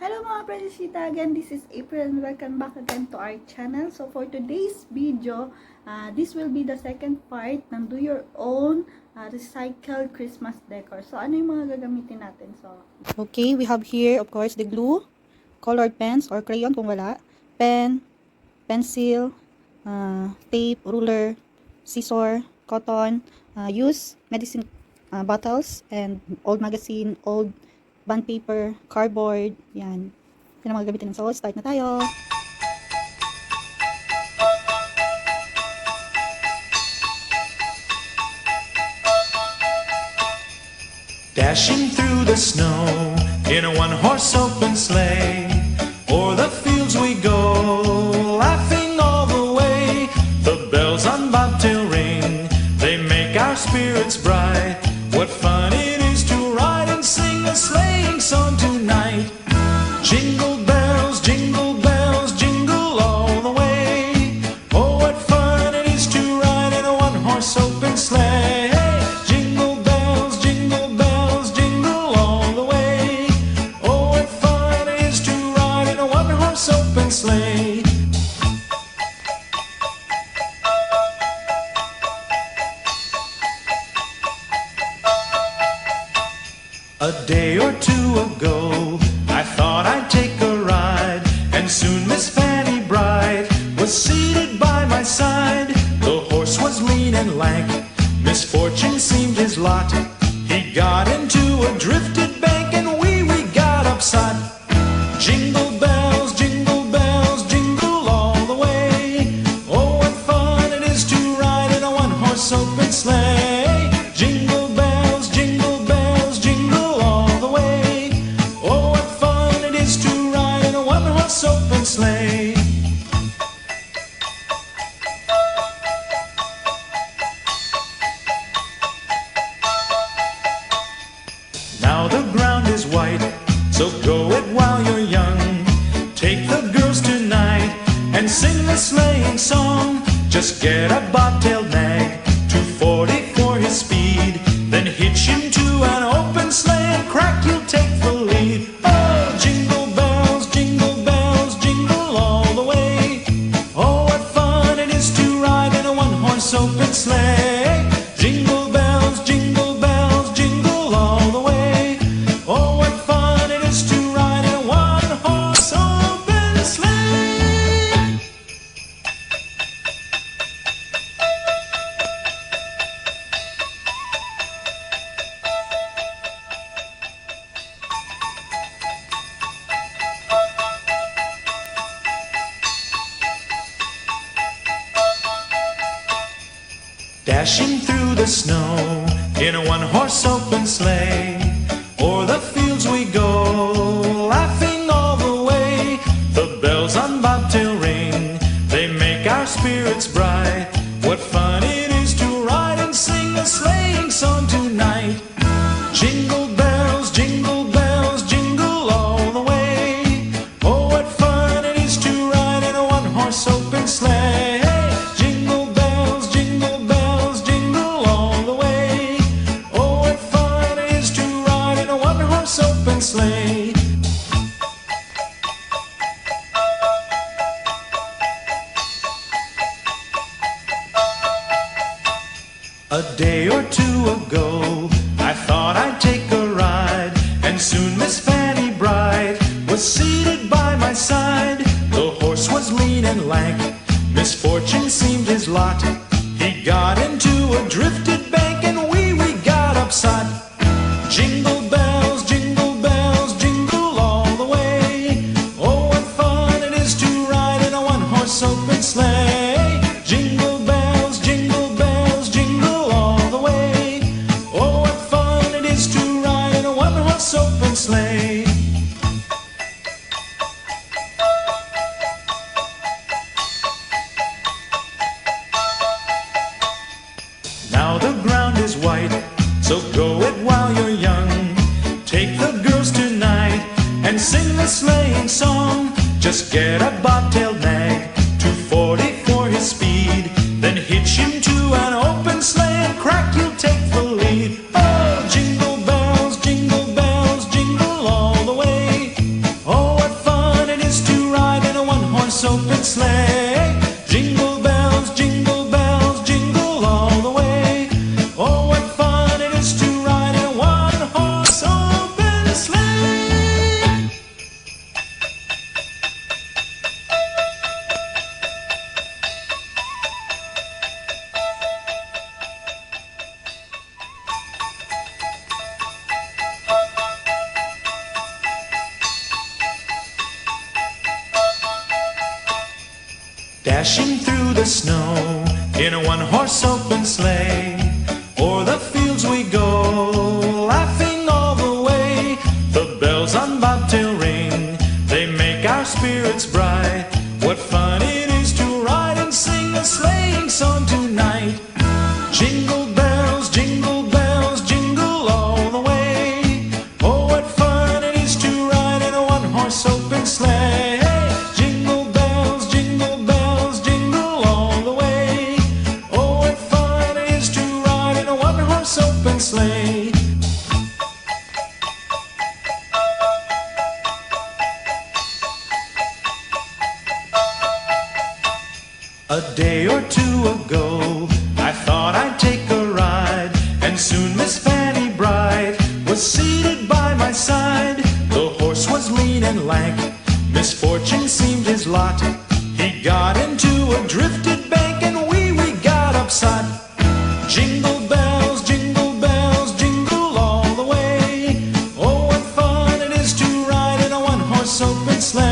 Hello mga Predisita, again this is April and welcome back again to our channel. So for today's video, this will be the second part ng do your own recycled Christmas decor. So ano yung mga gagamitin natin? Okay, we have here of course the glue, colored pens or crayon kung wala, pen, pencil, tape, ruler, scissor, cotton, use medicine bottles, and old magazine, old bond paper, cardboard, yan. Yan ang mga gamitin. So, start na tayo. Dashing through the snow in a one-horse open sleigh, o'er the fields we go, laughing all the way. The bells on bobtail ring, they make our spirits bright. What fun it is to ride and sing a sleighing song tonight. Jingle bells, jingle all the way. Oh, what fun it is to ride in a one-horse open sleigh. Jingle bells, jingle all the way. Oh, what fun it is to ride in a one-horse open sleigh. A day or two ago, I thought I'd take a ride, and soon Miss Fanny Bright was seated by my side. The horse was lean and lank, misfortune seemed his lot. He got into a drifted bank, and we got upset. Jingle bells, jingle all the way. Oh, what fun it is to ride in a one-horse open sleigh. Jingle bells, jingle all the way. Oh, what fun it is to ride in a one-horse open sleigh. Now the ground is white, so go it while you're young. Take the girls tonight and sing the sleighing song. Just get a bobtailed nag, 240 for his speed, then hitch him to an open sleigh and crack, you'll take the lead. Oh, jingle bells, jingle all the way. Oh, what fun it is to ride in a one-horse open sleigh. Jingle bells, jingle all the way. Oh, what fun it is to ride in a one-horse open sleigh. Dashing through the snow in a one-horse open sleigh, o'er the fields we go, laughing all the way. The bells on bobtail ring, they make our spirits bright. What fun it is to ride and sing a sleighing song tonight. Jingle bells, jingle all the way. Oh, what fun it is to ride in a one-horse open sleigh. Jingle bells, jingle all the way. Oh, what fun it is to ride in a one-horse open sleigh. A day or two ago, I thought I'd take a ride, and soon Miss Fanny Bright was seated by my side. The horse was lean and lank, misfortune seemed his lot. He got into a drifted bank, and we got upset. Jingle bells, jingle all the way. Oh, what fun it is to ride in a one-horse open sleigh. Jingle bells, jingle all the way. Oh, what fun it is to ride in a one-horse open sleigh. Now the ground is white, so go it while you're young. Take the girls tonight and sing the sleighing song. Just get a bobtailed nag, 240 for his speed, then hitch him to an open sleigh and crack, you'll take the lead. Oh, jingle bells, jingle all the way. Oh, Dashing through the snow in a one-horse open sleigh. O'er the fields we go, laughing all the way. The bells on bobtail ring, they make our spirits bright. What fun it is to ride and sing a sleighing song tonight. Jingle bells, jingle all the way. Oh, what fun it is to ride in a one-horse open sleigh. Jingle bells, jingle all the way. Oh, what fun it is to ride in a one-horse open sleigh. A day or two ago, I thought I'd take a ride, and soon Miss Fanny Bright was seated by my side. The horse was lean and lank, misfortune seemed his lot. He got into a drifted bank, and we got upset. Jingle bells, jingle all the way. Oh, what fun it is to ride in a one-horse open sleigh.